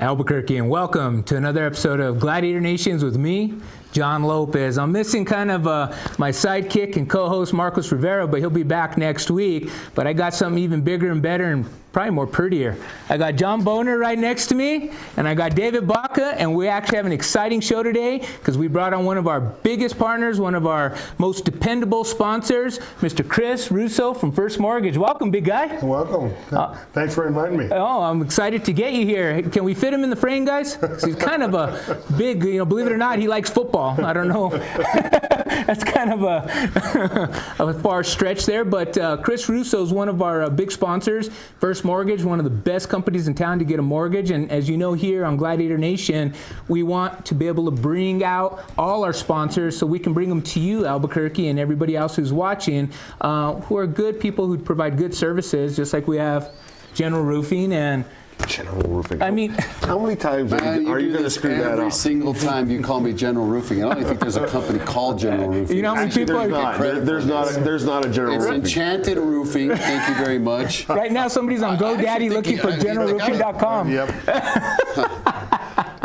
Albuquerque, and welcome to another episode of Gladiator Nations with me, John Lopez. I'm missing kind of my sidekick and co-host Marcos Rivera, but he'll be back next week. But I got something even bigger and better and probably more prettier. I got John Bonar right next to me, and I got David Baca, and we actually have an exciting show today because we brought on one of our biggest partners, one of our most dependable sponsors, Mr. Chris Russo from First Mortgage. Welcome, big guy. Welcome. Thanks for inviting me. Oh, I'm excited to get you here. Can we fit him in the frame, guys? He's kind of a big, believe it or not, he likes football. I don't know. That's kind of a far stretch there, but Chris Russo is one of our big sponsors. First Mortgage, one of the best companies in town to get a mortgage, and as you know here on Gladiator Nation, we want to be able to bring out all our sponsors so we can bring them to you, Albuquerque, and everybody else who's watching, who are good people who provide good services, just like we have General Roofing and General Roofing. I mean, how many times are you going to screw that up? Every single time you call me General Roofing. I don't even think there's a company called General Roofing. You know how many people there's not a General Roofing. It's Enchanted Roofing. Thank you very much. Right now, somebody's on GoDaddy looking for GeneralRoofing.com. Yep.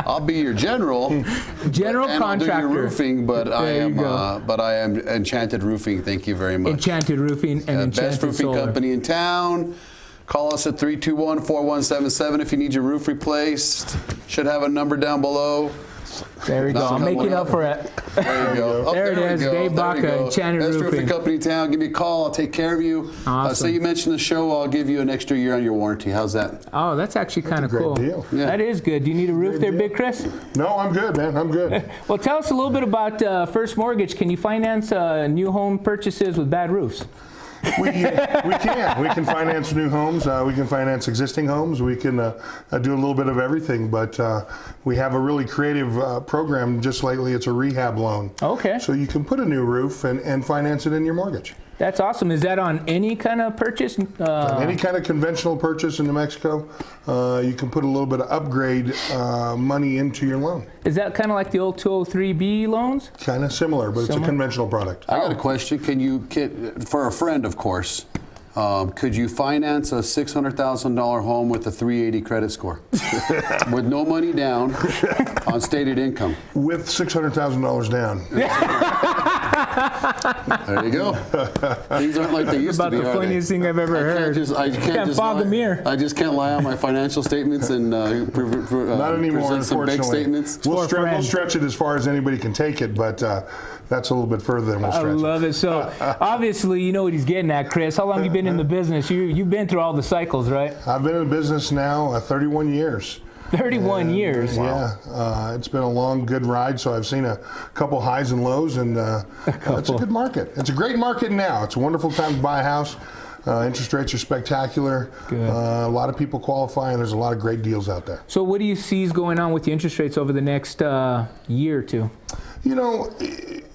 I'll be your general contractor. I'll do your roofing, but I am Enchanted Roofing. Thank you very much. Enchanted Roofing and Enchanted Best roofing Solar. company in town. Call us at 321-4177 if you need your roof replaced. Should have a number down below. There we go. I'm making up for it. There you go. There it is. Dave Baca, Enchanted Best Roofing. roofing company in town. Give me a call. I'll take care of you. Awesome. So you mentioned the show. I'll give you an extra year on your warranty. How's that? Oh, that's actually kind of cool. Deal. Yeah. That is good. Do you need a roof there, Big Chris? No, I'm good, man. I'm good. Well, tell us a little bit about First Mortgage. Can you finance new home purchases with bad roofs? We can. We can finance new homes. We can finance existing homes. We can do a little bit of everything. But we have a really creative program. Just lately, it's a rehab loan. Okay. So you can put a new roof and finance it in your mortgage. That's awesome. Is that on any kind of purchase? Any kind of conventional purchase in New Mexico, you can put a little bit of upgrade money into your loan. Is that kind of like the old 203B loans? Kind of similar, but it's a conventional product. I got a question. For a friend, of course, could you finance a $600,000 home with a 380 credit score? With no money down on stated income? With $600,000 down. There you go. Things aren't like they used to be, About the funniest thing I've ever heard. I can't fog the mirror. I just can't lie on my financial statements and Not anymore, present some big unfortunately. statements. We'll stretch it as far as anybody can take it, but that's a little bit further than we'll stretch I love it. So obviously, you know what he's getting at, Chris. How long have you been in the business? You've been through all the cycles, right? I've been in business now 31 years. 31 years. Yeah, it's been a long, good ride. So I've seen a couple highs and lows, and it's a good market. It's a great market now. It's a wonderful time to buy a house. Interest rates are spectacular. A lot of people qualify, and there's a lot of great deals out there. So what do you see is going on with the interest rates over the next year or two? You know,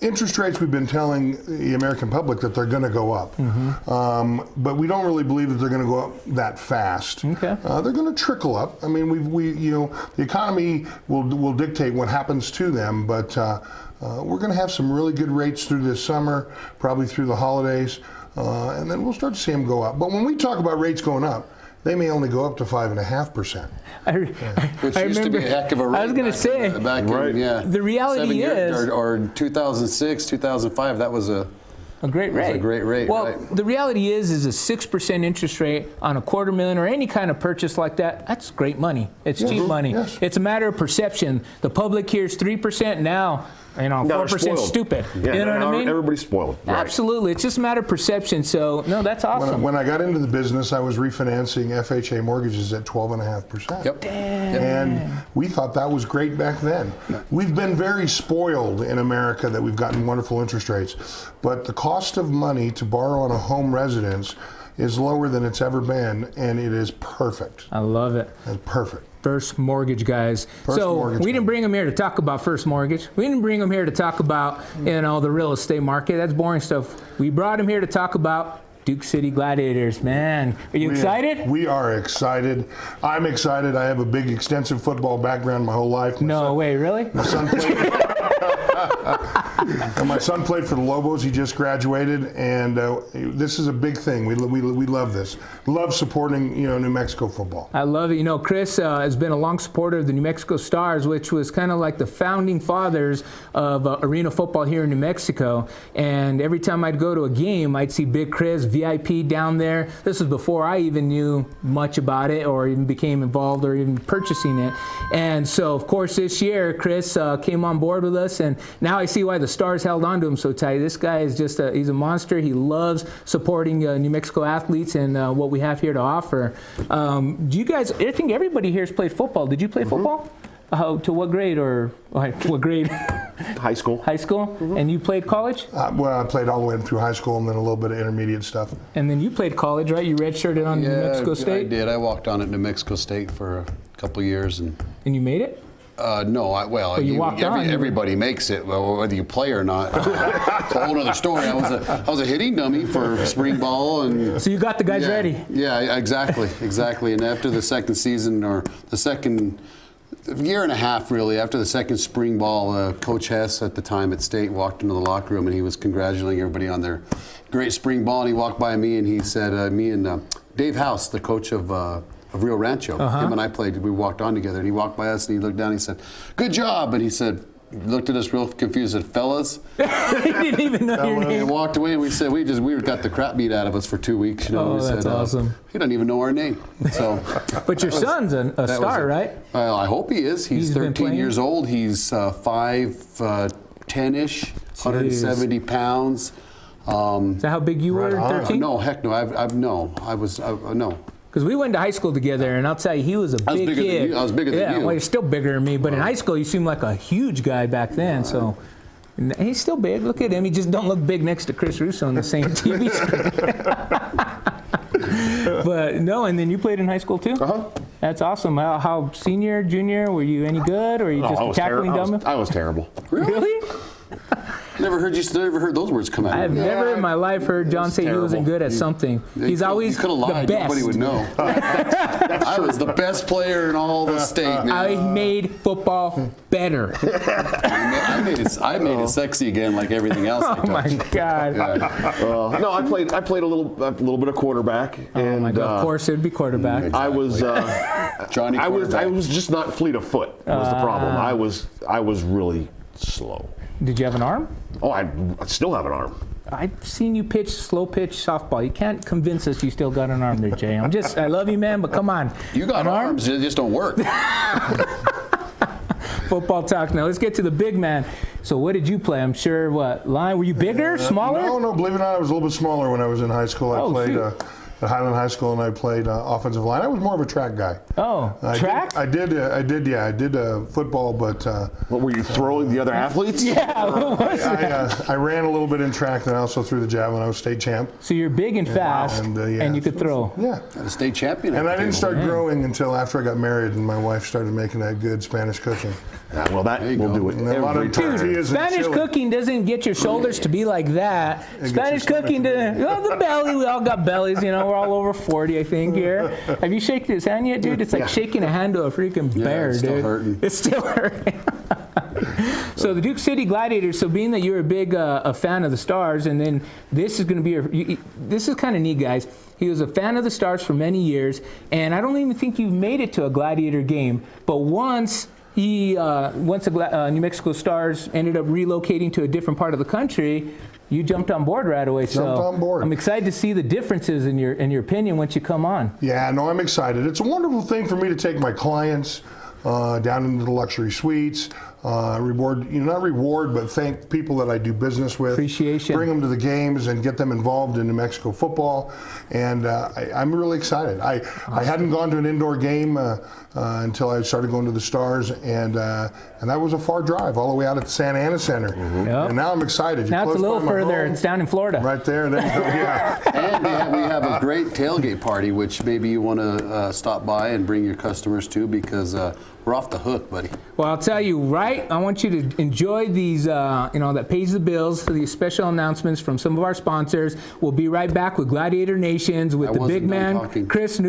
interest rates, we've been telling the American public that they're going to go up. But we don't really believe that they're going to go up that fast. Okay. They're going to trickle up. I mean, the economy will dictate what happens to them, but we're going to have some really good rates through this summer, probably through the holidays, and then we'll start to see them go up. But when we talk about rates going up, they may only go up to 5.5%. Which used to be a heck of a rate. I was going to say, the reality is, or 2006, 2005, that was a great rate. A great rate. Well, right. the reality is a 6% interest rate on a $250,000 or any kind of purchase like that. That's great money. It's cheap money. Yes. It's a matter of perception. The public hears 3% now. 4% stupid. Yeah, you know what I mean? Everybody's spoiled. Right. Absolutely. It's just a matter of perception. So, no, that's awesome. When I got into the business, I was refinancing FHA mortgages at 12.5%. Yep. And we thought that was great back then. We've been very spoiled in America that we've gotten wonderful interest rates. But the cost of money to borrow on a home residence is lower than it's ever been, and it is perfect. I love it. It's perfect. First Mortgage, guys. Mortgage We didn't bring them here to talk about First Mortgage. We didn't bring them here to talk about, the real estate market. That's boring stuff. We brought them here to talk about Duke City Gladiators. Man, are you excited? We are excited. I'm excited. I have a big, extensive football background my whole life. No way, really? My son played. And my son played for the Lopez. He just graduated, and this is a big thing. We love this. Love supporting New Mexico football. I love it. Chris has been a long supporter of the New Mexico Stars, which was kind of like the founding fathers of arena football here in New Mexico. And every time I'd go to a game, I'd see Big Chris, VIP down there. This was before I even knew much about it or even became involved or even purchasing it. And so, of course, this year, Chris came on board with us, and now I see why the Stars held on to him so tight. This guy is just he's a monster. He loves supporting New Mexico athletes and what we have here to offer. Do you guys, I think everybody here has played football. Did you play football? To what grade or what grade? High school. High school? And you played college? Well, I played all the way through high school and then a little bit of intermediate stuff. And then you played college, right? You redshirted on New Mexico State? I did. I walked on at New Mexico State for a couple of years. And you made it? No, everybody makes it, whether you play or not. It's a whole other story. I was a hitting dummy for spring ball, and so you got the guys ready. Yeah, exactly. And after the second season, or the second year and a half, really, after the second spring ball, Coach Hess at the time at State walked into the locker room and he was congratulating everybody on their great spring ball. And he walked by me and he said, me and Dave House, the coach of Rio Rancho. Him and I played, we walked on together, and he walked by us and he looked down and he said, "Good job." And he said, looked at us real confused, said, "Fellas." He didn't even know your name. And walked away, and we said, we got the crap beat out of us for 2 weeks. Oh, that's awesome. He doesn't even know our name. So, but your son's a star, right? I hope he is. He's 13 years old. He's 5'10"-ish, 170 pounds. Is that how big you were at 13? No, heck no. No. Because we went to high school together, and I'll tell you, he was a big kid. I was bigger than you. Yeah, well, you're still bigger than me, but in high school, you seemed like a huge guy back then. So and he's still big. Look at him. He just don't look big next to Chris Russo on the same TV screen. But no, and then you played in high school too? That's awesome. How senior, junior, were you any good, or were you just a tackling dummy? I was terrible. Really? Never heard those words come out. I've never in my life heard John say he wasn't good at something. He's always you could have lied. the best. Nobody would know. I was the best player in all the state, man. I made football better. I made it sexy again, like everything else. Oh my God! No, I played a little bit of quarterback. Oh my God! Of course, it'd be quarterback. I was Johnny. I was just not fleet of foot. Was the problem? I was really slow. Did you have an arm? Oh, I still have an arm. I've seen you pitch slow pitch softball. You can't convince us you still got an arm there, Jay. I love you, man, but come on. You got arms, they just don't work. Football talk now. Let's get to the big man. So what did you play? I'm sure, line? Were you bigger, smaller? No, believe it or not, I was a little bit smaller when I was in high school. I played at Highland High School, and I played offensive line. I was more of a track guy. Oh, track? I did football, but... What, were you throwing the other athletes? Yeah, what was it? I ran a little bit in track, and I also threw the javelin. I was state champ. So you're big and fast, and you could throw. Yeah. The state champion. And I didn't start growing until after I got married, and my wife started making that good Spanish cooking. Well, that will do it every time. Spanish cooking doesn't get your shoulders to be like that. Spanish cooking, the belly, we all got bellies, we're all over 40, I think, here. Have you shaken his hand yet, dude? It's like shaking a hand to a freaking bear, it's dude. still hurting. It's still hurting. So the Duke City Gladiators, so being that you're a big a fan of the Stars, and then this is going to be, this is kind of neat, guys. He was a fan of the Stars for many years, and I don't even think you've made it to a Gladiator game, but once the New Mexico Stars ended up relocating to a different part of the country, you jumped on board right away. Jumped on board. I'm excited to see the differences in your opinion once you come on. Yeah, no, I'm excited. It's a wonderful thing for me to take my clients down into the luxury suites, not reward, but thank people that I do business with. Appreciation. Bring them to the games and get them involved in New Mexico football. And I'm really excited. I hadn't gone to an indoor game until I started going to the Stars, and that was a far drive all the way out at the Santa Ana Center. Yep. And now I'm excited. Now it's a little further. It's down in Florida. Right there. There you go. Yeah. And we have a great tailgate party, which maybe you want to stop by and bring your customers to, because we're off the hook, buddy. Well, I'll tell you, right? I want you to enjoy these, that pays the bills, these special announcements from some of our sponsors. We'll be right back with Gladiator Nations with the big man, Chris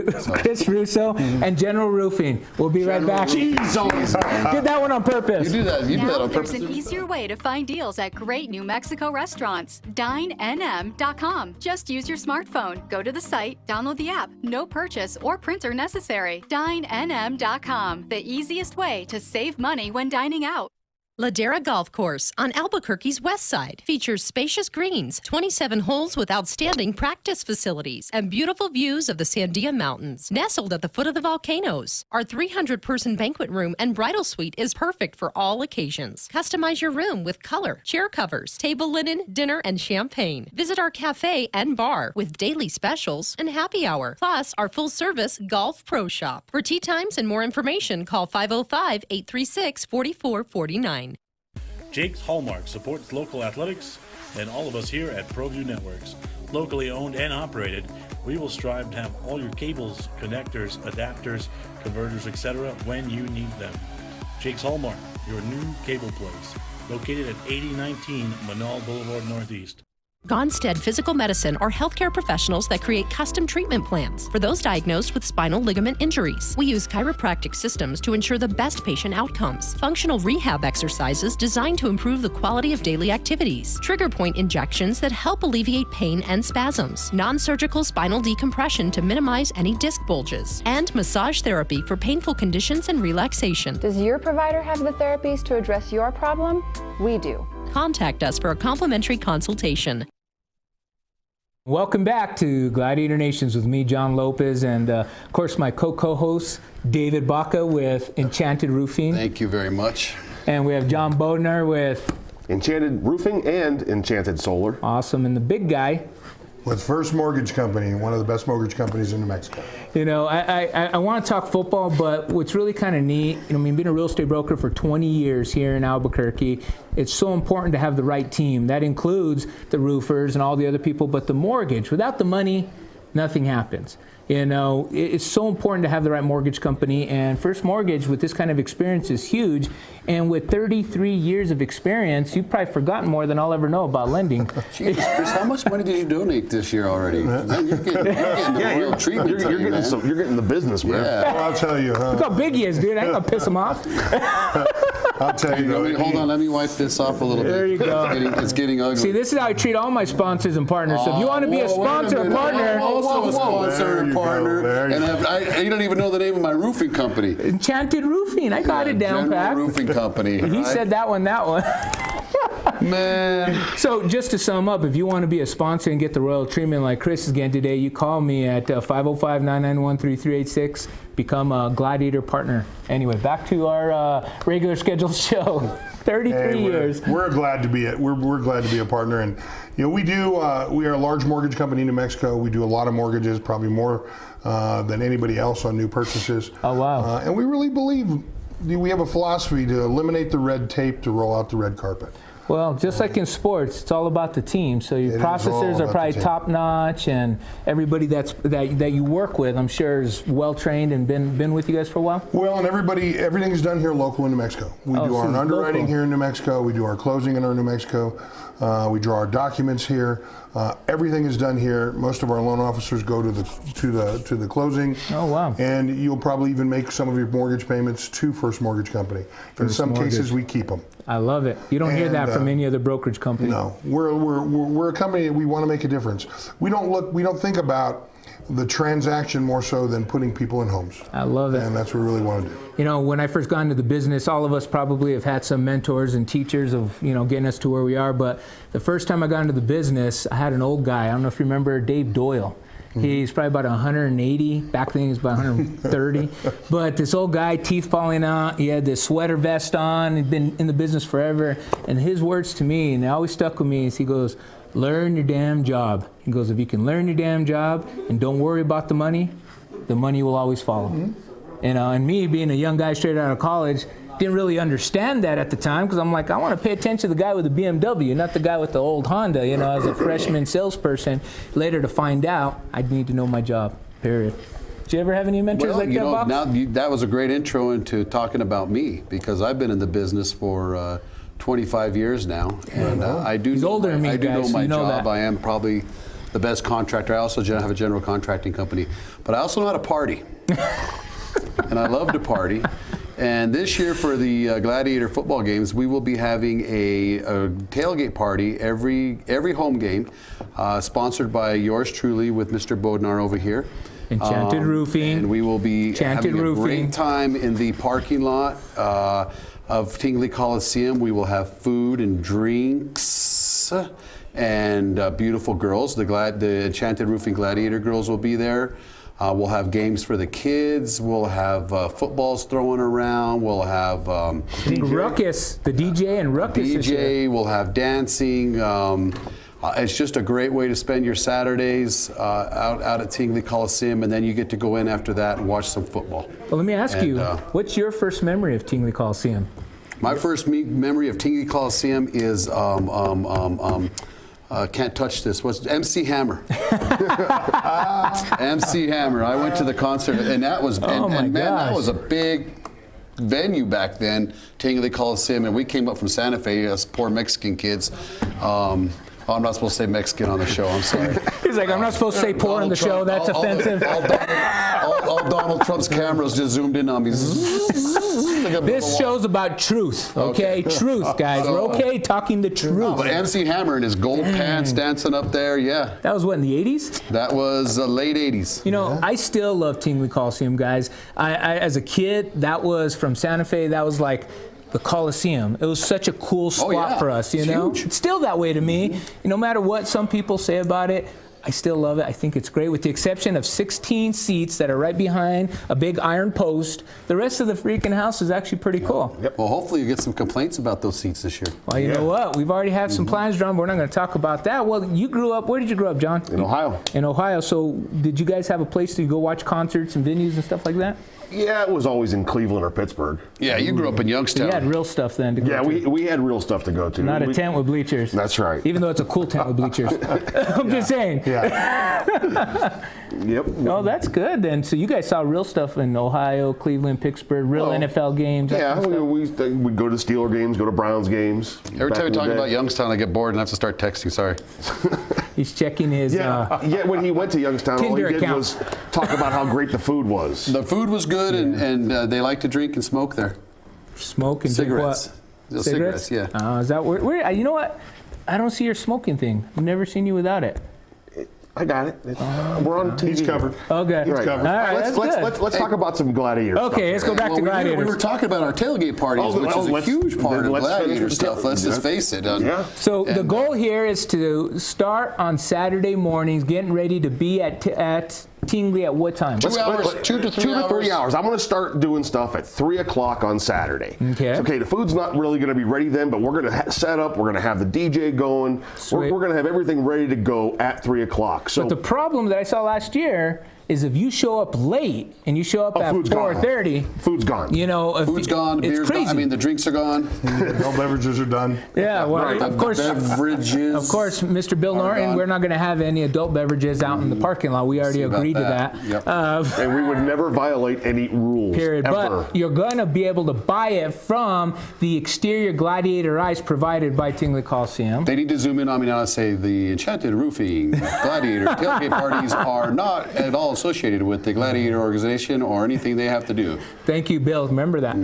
Russo, and General Roofing. We'll be right back. Jeez, Did that one on purpose. You do that. You do that on purpose. There's an easier way to find deals at great New Mexico restaurants. DineNM.com. Just use your smartphone. Go to the site, download the app. No purchase or printer necessary. DineNM.com. The easiest way to save money when dining out. Ladera Golf Course on Albuquerque's west side features spacious greens, 27 holes with outstanding practice facilities, and beautiful views of the Sandia Mountains, nestled at the foot of the volcanoes. Our 300-person banquet room and bridal suite is perfect for all occasions. Customize your room with color, chair covers, table linen, dinner, and champagne. Visit our cafe and bar with daily specials and happy hour, plus our full-service golf pro shop. For tee times and more information, call 505-836-4449. Jake's Hallmark supports local athletics and all of us here at ProView Networks. Locally owned and operated, we will strive to have all your cables, connectors, adapters, converters, etc. when you need them. Jake's Hallmark, your new cable place, located at 8019 Manal Boulevard Northeast. Gonstead Physical Medicine are healthcare professionals that create custom treatment plans for those diagnosed with spinal ligament injuries. We use chiropractic systems to ensure the best patient outcomes, functional rehab exercises designed to improve the quality of daily activities, trigger point injections that help alleviate pain and spasms, non-surgical spinal decompression to minimize any disc bulges, and massage therapy for painful conditions and relaxation. Does your provider have the therapies to address your problem? We do. Contact us for a complimentary consultation. Welcome back to Gladiator Nations with me, John Lopez, and of course my co-host, David Baca with Enchanted Roofing. Thank you very much. And we have John Bonar with Enchanted Roofing and Enchanted Solar. Awesome, and the big guy with First Mortgage Company, one of the best mortgage companies in New Mexico. You know, I want to talk football, but what's really kind of neat, being a real estate broker for 20 years here in Albuquerque, it's so important to have the right team. That includes the roofers and all the other people, but the mortgage, without the money, nothing happens. It's so important to have the right mortgage company, and First Mortgage with this kind of experience is huge. And with 33 years of experience, you've probably forgotten more than I'll ever know about lending. Jesus, Chris, how much money did you donate this year already? You're getting the royal treatment. You're getting the business, man. Yeah. Well, I'll tell you. Look how big he is, dude. I ain't gonna piss him off. I'll tell you. Hold on, let me wipe this off a little bit. There you go. It's getting ugly. See, this is how I treat all my sponsors and partners. So if you want to be a sponsor or partner, I'm also a sponsor and partner, There you and you don't even know the name of my roofing company. Enchanted Roofing. I got it down, General Pat. Roofing Company. He said that one. Man. So just to sum up, if you want to be a sponsor and get the royal treatment like Chris is getting today, you call me at 505-991-3386. Become a Gladiator partner. Anyway, back to our regular scheduled show. 33 years. We're glad to be we're glad to be a partner, and we are a large mortgage company in New Mexico. We do a lot of mortgages, probably more than anybody else on new purchases. Oh wow! And we really believe we have a philosophy to eliminate the red tape to roll out the red carpet. Well, just like in sports, it's all about the team. So your processors are probably top notch, and everybody that you work with, I'm sure, is well trained and been with you guys for a while. Well, and everything is done here local in New Mexico. We do our underwriting here in New Mexico. We do our closing in our New Mexico. We draw our documents here. Everything is done here. Most of our loan officers go to the closing. Oh wow! And you'll probably even make some of your mortgage payments to First Mortgage Company. In some cases, we keep them. I love it. You don't hear that from any other brokerage company. No, we're a company that we want to make a difference. We don't think about the transaction more so than putting people in homes. I love it. And that's what we really want to do. When I first got into the business, all of us probably have had some mentors and teachers of, getting us to where we are. But the first time I got into the business, I had an old guy. I don't know if you remember Dave Doyle. He's probably about 180. Back then he was about 130. But this old guy, teeth falling out, he had this sweater vest on, he'd been in the business forever. And his words to me, and they always stuck with me, is he goes, learn your damn job. He goes, if you can learn your damn job and don't worry about the money will always follow. And me being a young guy straight out of college, didn't really understand that at the time, because I'm like, I want to pay attention to the guy with the BMW, not the guy with the old Honda, as a freshman salesperson. Later to find out, I need to know my job, period. Did you ever have any mentors like that, Bob? That was a great intro into talking about me, because I've been in the business for 25 years now, and I do. He's older than me, I do guys, know my you know job. that. I am probably the best contractor. I also have a general contracting company, but I also know how to party, and I love to party. And this year for the Gladiator football games, we will be having a tailgate party every home game, sponsored by yours truly with Mr. Bonar over here. Enchanted Roofing. And we will be Enchanted having a Roofing. great time in the parking lot of Tingley Coliseum. We will have food and drinks and beautiful girls. The Enchanted Roofing Gladiator girls will be there. We'll have games for the kids. We'll have footballs thrown around. We'll have I think Ruckus, the DJ and Ruckus this year. DJ. We'll have dancing. It's just a great way to spend your Saturdays out at Tingley Coliseum, and then you get to go in after that and watch some football. Well, let me ask you, what's your first memory of Tingley Coliseum? My first memory of Tingley Coliseum is can't touch this. What's MC Hammer? MC Hammer. I went to the concert, and that was that was a big venue back then, Tingley Coliseum, and we came up from Santa Fe, us poor Mexican kids. I'm not supposed to say Mexican on the show. I'm sorry. He's like, I'm not supposed to say poor on the show. That's offensive. All Donald Trump's cameras just zoomed in on me. This show's about truth, okay? Truth, guys. We're okay talking the truth. But MC Hammer in his gold pants dancing up there, yeah. That was what, in the 80s? That was late 80s. You know, I still love Tingley Coliseum, guys. I as a kid, that was from Santa Fe. That was like the Coliseum. It was such a cool spot for us, you know? Huge. It's still that way to me. No matter what some people say about it, I still love it. I think it's great, with the exception of 16 seats that are right behind a big iron post. The rest of the freaking house is actually pretty cool. Yep. Well, hopefully you get some complaints about those seats this year. Well, you know what? We've already had some plans drawn. We're not going to talk about that. Well, you grew up, where did you grow up, John? In Ohio. In Ohio. So did you guys have a place to go watch concerts and venues and stuff like that? Yeah, it was always in Cleveland or Pittsburgh. Yeah, you grew up in Youngstown. You had real stuff then to go Yeah, to. we had real stuff to go to. Not a tent with bleachers. That's right. Even though it's a cool tent with bleachers. I'm just saying. Yeah. Yep. Oh, that's good then. So you guys saw real stuff in Ohio, Cleveland, Pittsburgh, real NFL games. that Yeah, kind of stuff? we'd go to Steeler games, go to Browns games. Every time we talk about Youngstown, I get bored and have to start texting. Sorry. He's checking his. Yeah, when he went to Youngstown, all he Tinder did account. was talk about how great the food was. The food was good, and they like to drink and smoke there. Smoke and Cigarettes. drink what? Just cigarettes, yeah. Is that where? You know what? I don't see your smoking thing. I've never seen you without it. I got it. We're on TV. He's covered. Okay. Right. covered. All right, that's good. Let's talk about some Gladiator stuff. Okay, let's go back to Gladiators. We were talking about our tailgate parties, which is a huge part of Gladiator stuff. Let's just face it. Yeah. So the goal here is to start on Saturday mornings, getting ready to be at Tingley at what time? 2 hours, 2 to 3 hours. 3 hours. I'm going to start doing stuff at 3 o'clock on Saturday. Okay. So, the food's not really going to be ready then, but we're going to set up. We're going to have the DJ going. We're going to have everything ready to go at 3 o'clock. So But the problem that I saw last year is if you show up late and you show up at food's gone. 4:30, food's gone. you know, Food's gone, it's beer's crazy. gone. I mean, the drinks are gone. No beverages are done. Yeah, well, Right. of course. Beverages. Of course, Mr. Bill Norton, gone. we're not going to have any adult beverages out in the parking lot. We already See about agreed to that. that. Yep. And we would never violate any rules. Period. Ever. But you're going to be able to buy it from the exterior Gladiator ice provided by Tingley Coliseum. They need to zoom in on me now and say the Enchanted Roofing Gladiator tailgate parties are not at all associated with the Gladiator organization or anything they have to do. Thank you, Bill. Remember that.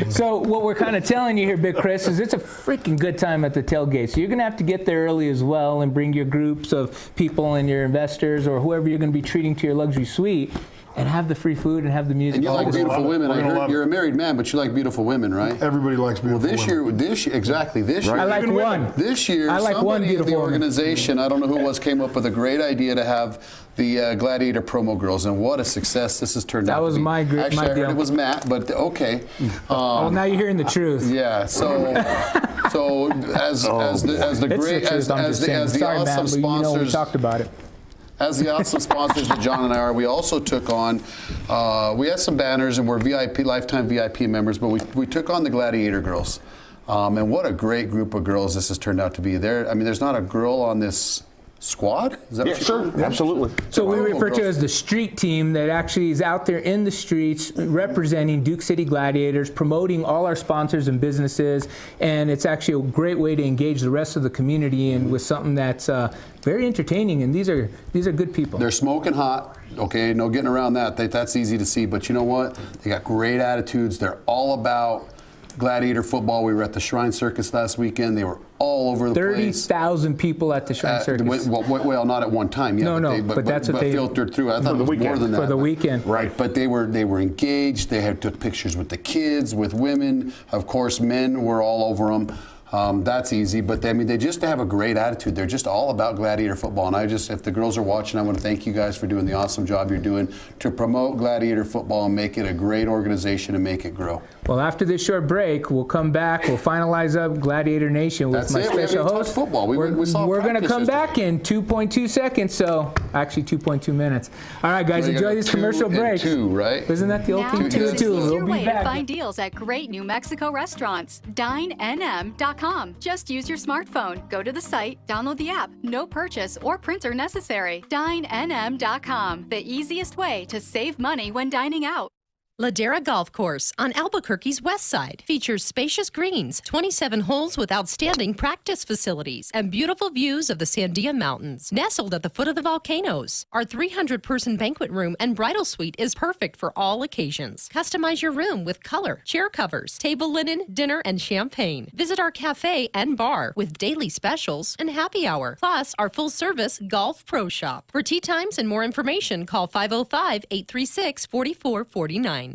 So what we're kind of telling you here, Big Chris, is it's a freaking good time at the tailgate. So you're going to have to get there early as well and bring your groups of people and your investors or whoever you're going to be treating to your luxury suite and have the free food and have the music. And you like beautiful women. I We're gonna heard love you're it. a married man, but you like beautiful women, right? Everybody likes beautiful This women. year, exactly. This year, I like Even women. one. This year, I like one somebody in beautiful the woman. organization, I don't know who it was, came up with a great idea to have the Gladiator promo girls, and what a success this has turned out to be. was my Actually, I heard deal. it was Matt, but okay. Well, now you're hearing the truth. Yeah. So as the It's the great truth, I'm just saying. as the Sorry, awesome Matt, but you know we sponsors. talked about it. As the awesome sponsors that John and I are, we also took on, we had some banners and we're VIP, lifetime VIP members, but we took on the Gladiator girls. And what a great group of girls this has turned out to be. There's not a girl on this squad? Is that Yeah, what you sure, call it? absolutely. So we Oh, refer to it girls. as the street team that actually is out there in the streets representing Duke City Gladiators, promoting all our sponsors and businesses, and it's actually a great way to engage the rest of the community and with something that's very entertaining. And these are good people. They're smoking hot. Okay, no getting around that. That's easy to see. But you know what? They got great attitudes. They're all about Gladiator football. We were at the Shrine Circus last weekend. They were all over the place. 30,000 people at the Shrine Circus. Well, not at one time. Yeah, No, but that's what they filtered through. I thought it was more than that. For the weekend. Right, but they were engaged. They took pictures with the kids, with women. Of course, men were all over them. That's easy, but they just have a great attitude. They're just all about Gladiator football. And if the girls are watching, I want to thank you guys for doing the awesome job you're doing to promote Gladiator football and make it a great organization and make it grow. Well, after this short break, we'll come back. We'll finalize up Gladiator Nation with That's my it. We haven't special even host. touched football. We saw We're going to practice come back in 2.2 seconds, so actually 2.2 minutes. All right, guys, We enjoy got this 2 commercial and break. 2, right? Isn't that the Now ultimate 2 and this 2? is We'll your be way to back. find deals at great New Mexico restaurants. DineNM.com. Just use your smartphone. Go to the site, download the app. No purchase or printer necessary. DineNM.com. The easiest way to save money when dining out. Ladera Golf Course on Albuquerque's west side features spacious greens, 27 holes with outstanding practice facilities, and beautiful views of the Sandia Mountains, nestled at the foot of the volcanoes. Our 300-person banquet room and bridal suite is perfect for all occasions. Customize your room with color, chair covers, table linen, dinner, and champagne. Visit our cafe and bar with daily specials and happy hour, plus our full-service golf pro shop. For tee times and more information, call 505-836-4449.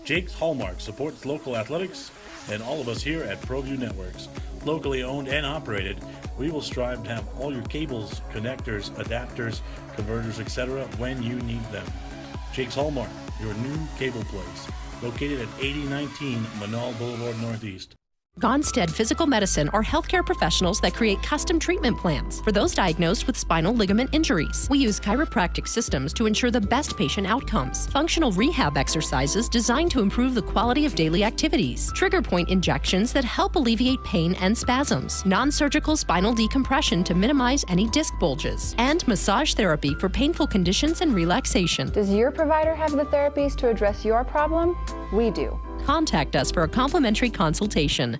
Jake's Hallmark supports local athletics and all of us here at ProView Networks. Locally owned and operated, we will strive to have all your cables, connectors, adapters, converters, etc. when you need them. Jake's Hallmark, your new cable place, located at 8019 Manal Boulevard Northeast. Gonstead Physical Medicine are healthcare professionals that create custom treatment plans for those diagnosed with spinal ligament injuries. We use chiropractic systems to ensure the best patient outcomes, functional rehab exercises designed to improve the quality of daily activities, trigger point injections that help alleviate pain and spasms, non-surgical spinal decompression to minimize any disc bulges, and massage therapy for painful conditions and relaxation. Does your provider have the therapies to address your problem? We do. Contact us for a complimentary consultation.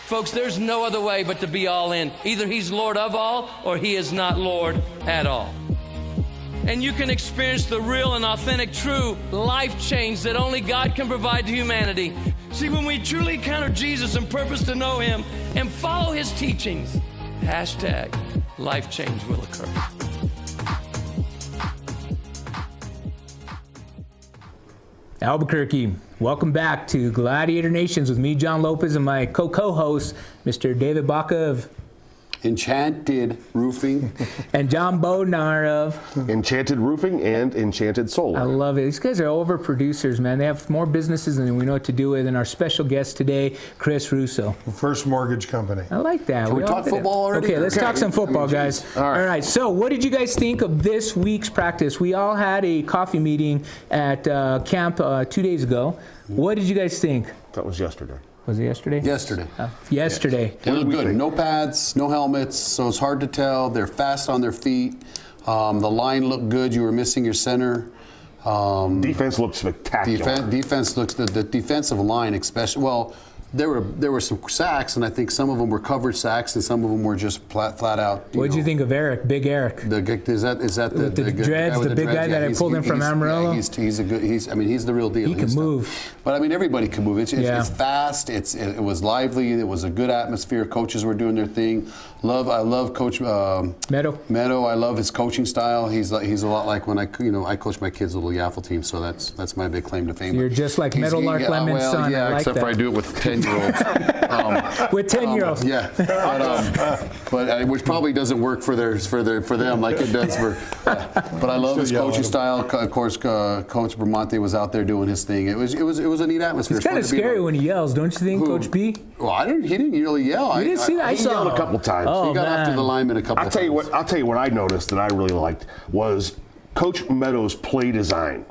Folks, there's no other way but to be all in. Either he's Lord of all or he is not Lord at all. And you can experience the real and authentic, true life change that only God can provide to humanity. See, when we truly encounter Jesus and purpose to know him and follow his teachings, #life change will occur. Albuquerque, welcome back to Gladiator Nations with me, John Lopez, and my co-host, Mr. David Baca of Enchanted Roofing. and John Bonar of Enchanted Roofing and Enchanted Solar. I love it. These guys are over producers, man. They have more businesses than we know what to do with. And our special guest today, Chris Russo. First Mortgage Company. I like that. Can we all talk did it. football already? Okay, let's talk some football, guys. All right. So, what did you guys think of this week's practice? We all had a coffee meeting at camp 2 days ago. What did you guys think? That was yesterday. Was it yesterday? Yesterday. Yesterday. They look good. No pads, no helmets, so it's hard to tell. They're fast on their feet. The line looked good. You were missing your center. Defense looked spectacular. Defense looks the defensive line, especially. Well, there were some sacks, and I think some of them were covered sacks, and some of them were just flat out. What did you think of Eric, Big Eric? Is that the dreads, guy the big guy that I pulled in from Amarillo? Yeah, he's the real deal. He can move. But I mean, everybody can move. It's fast. It was lively. It was a good atmosphere. Coaches were doing their thing. I love Coach Meadow. I love his coaching style. He's a lot like when I coach my kids' little Yaffle team. So that's my big claim to fame. You're just like Meadowlark Lemon's son. Yeah, I like except that. for I do it with 10-year-olds. With 10-year-olds. Yeah, but which probably doesn't work for them like it does for. But I love his coaching style. Of course, Coach Bramante was out there doing his thing. It was a neat atmosphere. It's kind of scary when he yells, don't you think, Coach B? Well, he didn't really yell. You didn't see that? I He saw yelled him a couple times. Oh, he got after the lineman a couple times. I'll tell you what I noticed that I really liked was Coach Meadows' play design.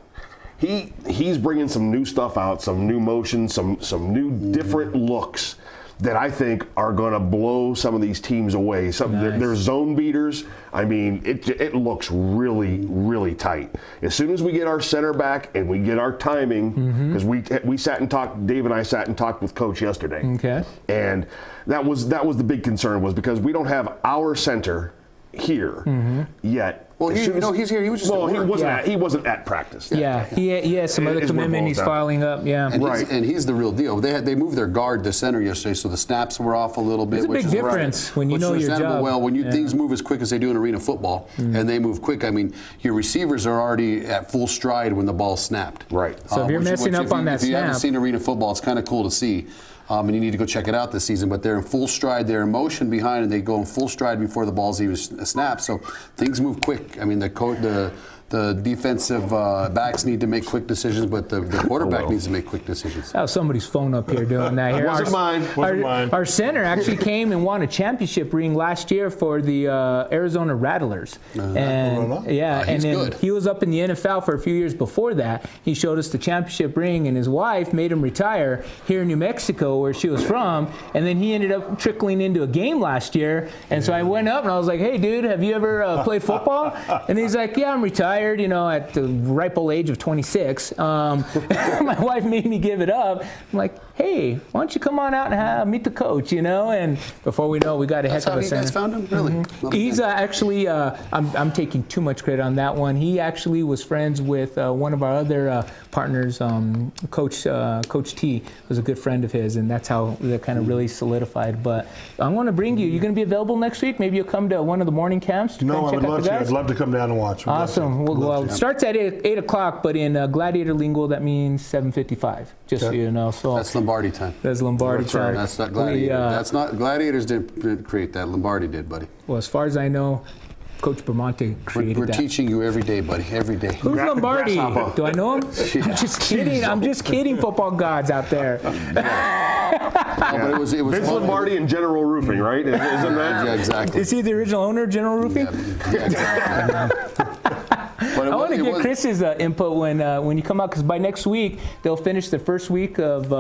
He's bringing some new stuff out, some new motions, some new different looks that I think are going to blow some of these teams away. They're zone beaters. I mean, it looks really, really tight. As soon as we get our center back and we get our timing, because we sat and talked, Dave and I sat and talked with Coach yesterday. Okay. And that was the big concern, was because we don't have our center here yet. Well, he's here. He was just he wasn't at practice. Yeah, he has some other commitment. He's filing up. Yeah, and he's the real deal. They moved their guard to center yesterday, so the snaps were off a little bit. It's a big difference when you know your job. Well, when things move as quick as they do in arena football, and they move quick, I mean, your receivers are already at full stride when the ball's snapped. Right. So if you're messing up on that snap, if you haven't seen arena football, it's kind of cool to see. And you need to go check it out this season. But they're in full stride. They're in motion behind, and they go in full stride before the ball's even snapped. So things move quick. I mean, the defensive backs need to make quick decisions, but the quarterback needs to make quick decisions. Oh, somebody's phone up here doing that. Here. Wasn't mine. Our center actually came and won a championship ring last year for the Arizona Rattlers. And good. He was up in the NFL for a few years before that. He showed us the championship ring, and his wife made him retire here in New Mexico, where she was from. And then he ended up trickling into a game last year. And so I went up and I was like, "Hey, dude, have you ever played football?" And he's like, "Yeah, I'm retired. At the ripe old age of 26. My wife made me give it up. I'm like, hey, why don't you come on out and meet the coach, And before we know it, we got a heck of a center. That's how you guys found him? Really? He's actually, I'm taking too much credit on that one. He actually was friends with one of our other partners, Coach T was a good friend of his, and that's how that kind of really solidified. But I want to bring you. You're going to be available next week? Maybe you'll come to one of the morning camps to No, I check would out love the to. guys? I'd love to come down and watch. Awesome. Well, it starts at 8 o'clock, but in Gladiator lingo, that means 7:55, just so you know. So that's Lombardi time. That's Lombardi time. That's not Gladiator. That's not Gladiators didn't create that. Lombardi did, buddy. Well, as far as I know, Coach Bermonte created We're that. teaching you every day, buddy. Every day. Who's Lombardi? Do I know him? I'm just kidding. I'm just kidding, football gods out there. But it was Vince Lombardi and General Roofing, right? Isn't that? Yeah, exactly. Is he the original owner of General Roofing? Yeah, exactly. I want to get Chris's input when you come out, because by next week they'll finish the first week of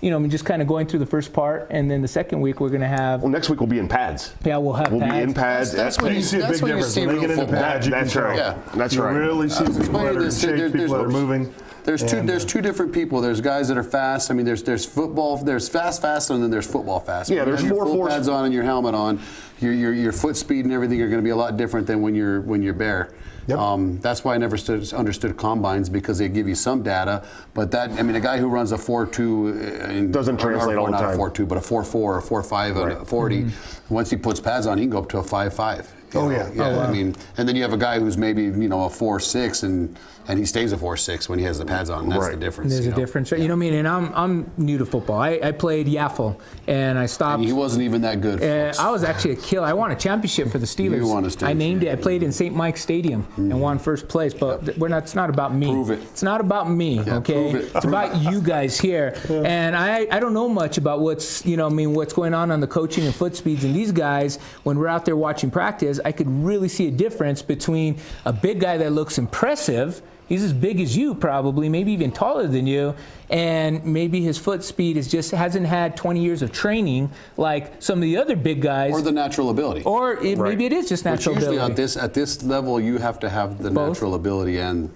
just kind of going through the first part, and then the second week we're going to have. Well, next week we'll be in pads. Yeah, we'll have We'll pads. be in pads. That's when You see a big difference when they get into pads. You can That's tell. right. Yeah. That's You right. really see people that are in shape, people that are moving. There's two different people. There's guys that are fast. I mean, there's football. There's fast, and then there's football fast. Yeah, there's your four full force. pads on and your helmet on. Your foot speed and everything are going to be a lot different than when you're bare. Yep. That's why I never understood combines, because they give you some data, but a guy who runs a 4.2 doesn't translate all the not time. a 4.2, but a 4.4 or 4.5 and a 40. Once he puts pads on, he can go up to a 5.5. I mean, and then you have a guy who's maybe a 4.6 and he stays a 4.6 when he has the pads on. That's the difference. There's a difference, right? You know what I mean? And I'm new to football. I played Yaffle, and I stopped. And he wasn't even that good. I was actually a killer. I won a championship for the Steelers. You won a Steelers, I named it. I played in St. Mike's Stadium and won first place. But it's not about me. Prove it. It's not about me. Okay. prove it. It's about you guys here. And I don't know much about what's going on the coaching and foot speeds. And these guys, when we're out there watching practice, I could really see a difference between a big guy that looks impressive. He's as big as you, probably, maybe even taller than you, and maybe his foot speed hasn't had 20 years of training like some of the other big guys. Or the natural ability. Or maybe it is just natural usually ability. at this level, you have to have the natural ability and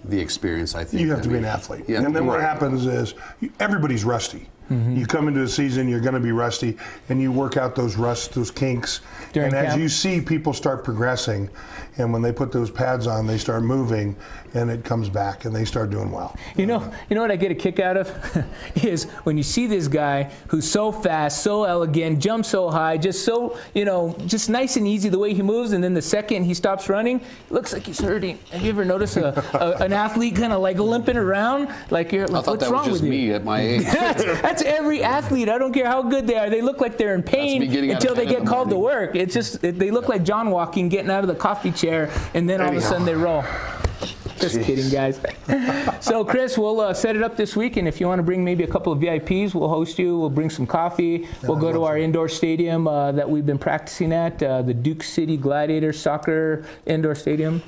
the experience, I think. You have to be an athlete. Yeah. And then what happens is everybody's rusty. You come into a season, you're going to be rusty, and you work out those kinks. During and as camp. you see people start progressing, and when they put those pads on, they start moving, and it comes back, and they start doing well. You know what I get a kick out of is when you see this guy who's so fast, so elegant, jumps so high, just so just nice and easy the way he moves, and then the second he stops running, it looks like he's hurting. Have you ever noticed an athlete kind of like limping around, like I thought what's that wrong was just with you? me at my age. That's every athlete. I don't care how good they are. They look like they're in pain until they get called to work. It's just they look like John walking, getting out of the coffee chair, and then all of a sudden they roll. Just kidding, guys. So, Chris, we'll set it up this week, and if you want to bring maybe a couple of VIPs, we'll host you. We'll bring some coffee. We'll go to our indoor stadium that we've been practicing at, the Duke City Gladiator Soccer Indoor Stadium.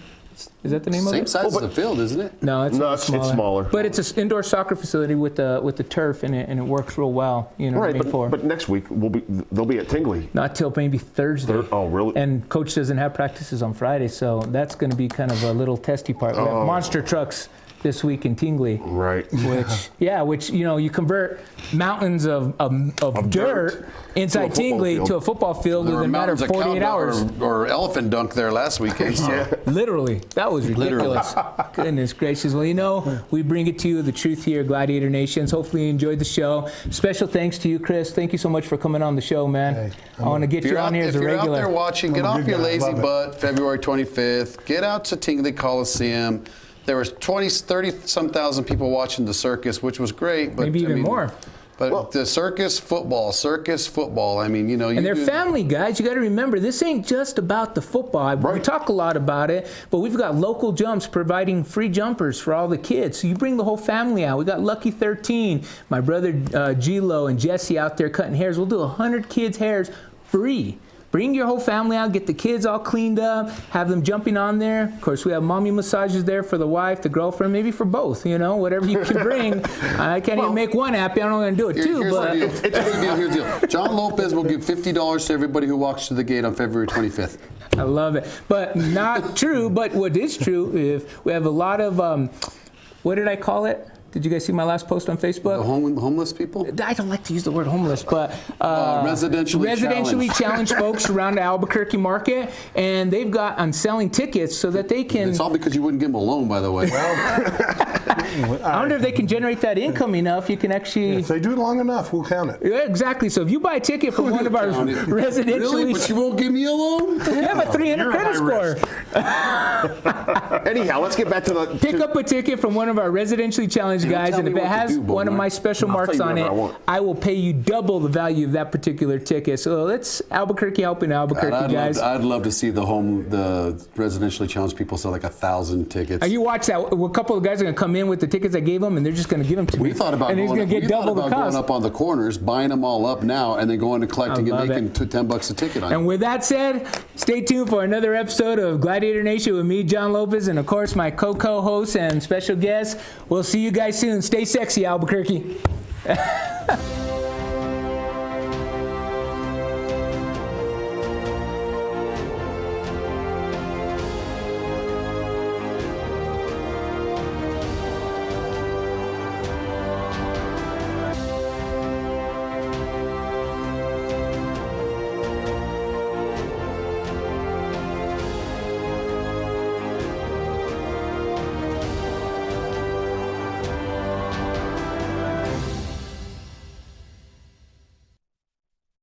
Is that the name of Same it? size as the field, isn't it? No, it's smaller. But it's an indoor soccer facility with the turf in it, and it works real well. You know, Right, made for. but next week they'll be at Tingley. Not till maybe Thursday. Oh, really? And coach doesn't have practices on Friday, so that's going to be kind of a little testy part. We have monster trucks this week in Tingley. Right. Which you convert mountains of dirt inside Tingley to a football field There within a were matter of mountains 48 hours. or elephant dunk there last weekend. So. Literally. That was ridiculous. Goodness gracious. Well, we bring it to you, the truth here, Gladiator Nations. Hopefully you enjoyed the show. Special thanks to you, Chris. Thank you so much for coming on the show, man. Hey, I want to get you on here as a regular. If you're out there watching, get I'm a off good your guy. lazy Love it. butt, February 25th. Get out to Tingley Coliseum. There was 30-some thousand people watching the circus, which was great. But Maybe even more. But the circus football. I mean, And they're family, guys. You got to remember, this ain't just about the football. We talk a lot about it, but we've got local jumps providing free jumpers for all the kids. So you bring the whole family out. We got Lucky 13, my brother G-Lo and Jesse out there cutting hairs. We'll do 100 kids' hairs free. Bring your whole family out, get the kids all cleaned up, have them jumping on there. Of course, we have mommy massages there for the wife, the girlfriend, maybe for both, whatever you can bring. I can't even make one happy. I don't want to do it too. Here's the deal. John Lopez will give $50 to everybody who walks through the gate on February 25th. I love it. But not true, but what is true, if we have a lot of, what did I call it? Did you guys see my last post on Facebook? The homeless people? I don't like to use the word homeless, but residentially challenged folks around the Albuquerque market, and they've got on selling tickets so that they can. It's all because you wouldn't give them a loan, by the way. I wonder if they can generate that income enough. You can actually. If they do it long enough, we'll count it. Yeah, exactly. So if you buy a ticket from one of our residentially. Really? But you won't give me a loan? You have a 300 credit score. Anyhow, let's get back to the. Pick up a ticket from one of our residentially challenged guys, and if it has one of my special marks on it, I will pay you double the value of that particular ticket. So let's Albuquerque helping Albuquerque, guys. I'd love to see the residentially challenged people sell like 1,000 tickets. And you watch that. A couple of guys are going to come in with the tickets I gave them, and they're just going to give them to me. We thought about going up on the corners, buying them all up now, and then going and collecting and making $10 a ticket on it. And with that said, stay tuned for another episode of Gladiator Nation with me, John Lopez, and of course my co-host and special guest. We'll see you guys soon. Stay sexy, Albuquerque.